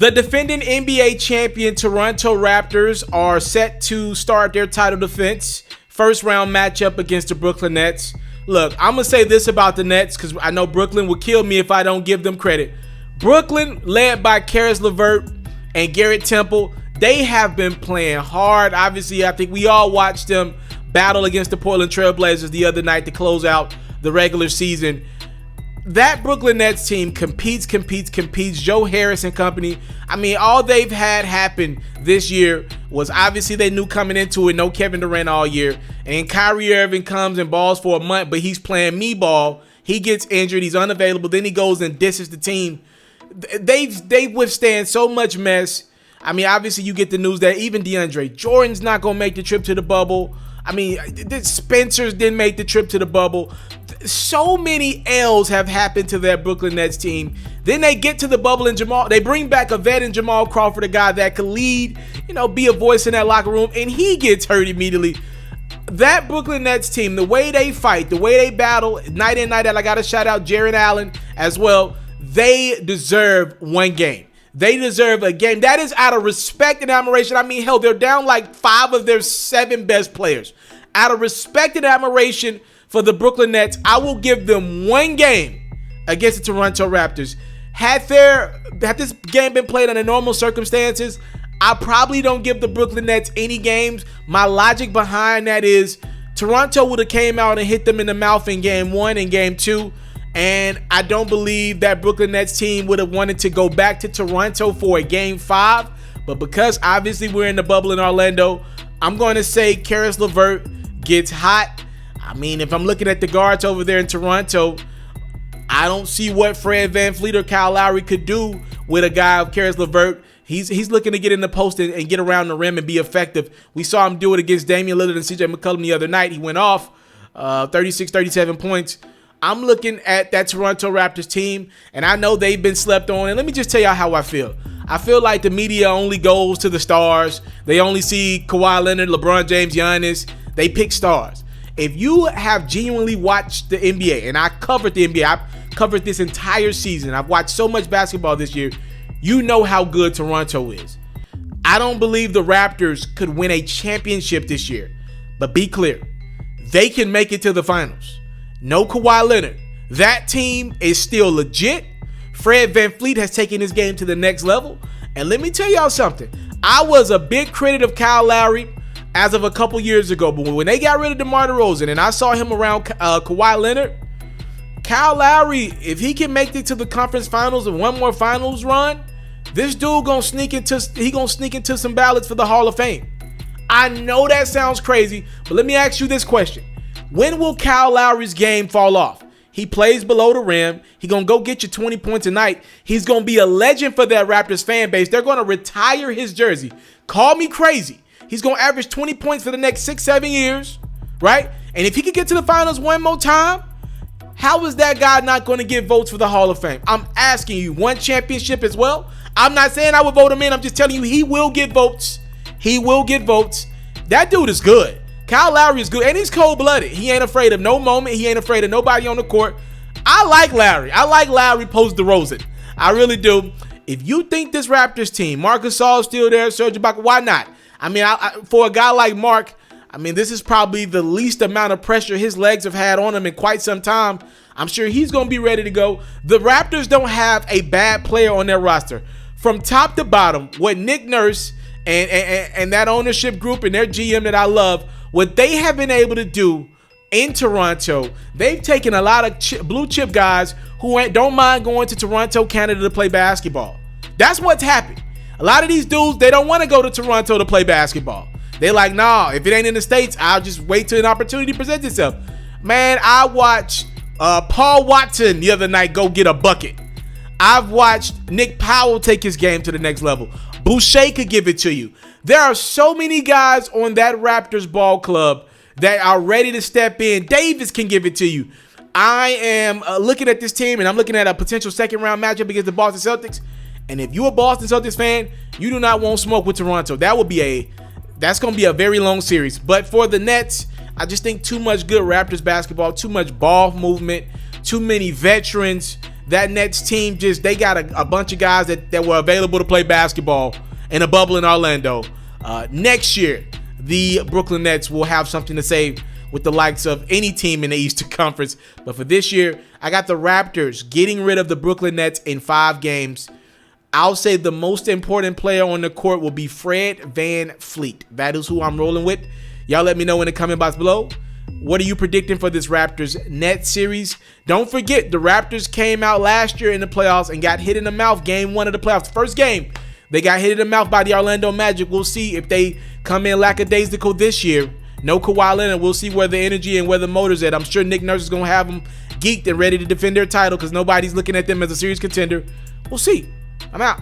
The defending NBA champion Toronto Raptors are set to start their title defense. First round matchup against the Brooklyn Nets. Look, I'm going to say this about the Nets because I know Brooklyn will kill me if I don't give them credit. Brooklyn, led by Caris LeVert and Garrett Temple, they have been playing hard. Obviously, I think we all watched them battle against the Portland Trail Blazers the other night to close out the regular season. That Brooklyn Nets team competes. Joe Harris and company. I mean, all they've had happen this year was obviously they knew coming into it, no Kevin Durant all year. And Kyrie Irving comes and balls for a month, but he's playing me ball. He gets injured. He's unavailable. Then he goes and disses the team. They withstand so much mess. I mean, obviously you get the news that even DeAndre Jordan's not going to make the trip to the bubble. I mean, Spencer's didn't make the trip to the bubble. So many L's have happened to that Brooklyn Nets team. Then they get to the bubble and they bring back a vet in Jamal Crawford, a guy that could lead, be a voice in that locker room, and he gets hurt immediately. That Brooklyn Nets team, the way they fight, the way they battle, night in, night out, I got to shout out Jarrett Allen as well. They deserve one game. They deserve a game. That is out of respect and admiration. I mean, hell, they're down like 5 of their 7 best players. Out of respect and admiration for the Brooklyn Nets, I will give them one game against the Toronto Raptors. Had this game been played under normal circumstances, I probably don't give the Brooklyn Nets any games. My logic behind that is Toronto would have came out and hit them in the mouth in game 1 and game 2. And I don't believe that Brooklyn Nets team would have wanted to go back to Toronto for a game 5. But because obviously we're in the bubble in Orlando, I'm going to say Caris LeVert gets hot. I mean, if I'm looking at the guards over there in Toronto, I don't see what Fred VanVleet or Kyle Lowry could do with a guy of Caris LeVert. He's looking to get in the post and get around the rim and be effective. We saw him do it against Damian Lillard and CJ McCollum the other night. He went off 36, 37 points. I'm looking at that Toronto Raptors team, and I know they've been slept on. And let me just tell y'all how I feel. I feel like the media only goes to the stars. They only see Kawhi Leonard, LeBron James, Giannis. They pick stars. If you have genuinely watched the NBA, and I covered the NBA, I've covered this entire season. I've watched so much basketball this year. You know how good Toronto is. I don't believe the Raptors could win a championship this year. But be clear, they can make it to the finals. No Kawhi Leonard. That team is still legit. Fred VanVleet has taken his game to the next level. And let me tell y'all something. I was a big critic of Kyle Lowry as of a couple years ago. But when they got rid of DeMar DeRozan and I saw him around Kawhi Leonard, Kyle Lowry, if he can make it to the conference finals and one more finals run, this dude gonna sneak into some ballots for the Hall of Fame. I know that sounds crazy, but let me ask you this question. When will Kyle Lowry's game fall off? He plays below the rim. He gonna go get you 20 points a night. He's gonna be a legend for that Raptors fan base. They're gonna retire his jersey. Call me crazy. He's gonna average 20 points for the next 6-7 years, right? And if he could get to the finals one more time, how is that guy not gonna get votes for the Hall of Fame? I'm asking you, one championship as well? I'm not saying I would vote him in. I'm just telling you he will get votes. He will get votes. That dude is good. Kyle Lowry is good, and he's cold-blooded. He ain't afraid of no moment. He ain't afraid of nobody on the court. I like Lowry. I like Lowry post DeRozan. I really do. If you think this Raptors team, Marc Gasol's still there, Serge Ibaka, why not? I mean, for a guy like Mark, I mean, this is probably the least amount of pressure his legs have had on him in quite some time. I'm sure he's going to be ready to go. The Raptors don't have a bad player on their roster. From top to bottom, what Nick Nurse and that ownership group and their GM that I love, what they have been able to do in Toronto, they've taken a lot of blue chip guys who don't mind going to Toronto, Canada to play basketball. That's what's happened. A lot of these dudes, they don't want to go to Toronto to play basketball. They're like, nah, if it ain't in the States, I'll just wait till an opportunity presents itself. Man, I watched Paul Watson the other night go get a bucket. I've watched Nick Powell take his game to the next level. Boucher could give it to you. There are so many guys on that Raptors ball club that are ready to step in. Davis can give it to you. I am looking at this team, and I'm looking at a potential second-round matchup against the Boston Celtics. And if you're a Boston Celtics fan, you do not want smoke with Toronto. That's going to be a very long series. But for the Nets, I just think too much good Raptors basketball, too much ball movement, too many veterans. that Nets team they got a bunch of guys that were available to play basketball in a bubble in Orlando. Next year, the Brooklyn Nets will have something to say with the likes of any team in the Eastern Conference. But for this year, I got the Raptors getting rid of the Brooklyn Nets in 5 games. I'll say the most important player on the court will be Fred VanVleet. That is who I'm rolling with. Y'all let me know in the comment box below. What are you predicting for this Raptors-Nets series? Don't forget, the Raptors came out last year in the playoffs and got hit in the mouth game 1 of the playoffs. The first game, they got hit in the mouth by the Orlando Magic. We'll see if they come in lackadaisical this year. No Kawhi Leonard. We'll see where the energy and where the motor's at. I'm sure Nick Nurse is going to have them geeked and ready to defend their title because nobody's looking at them as a serious contender. We'll see. I'm out.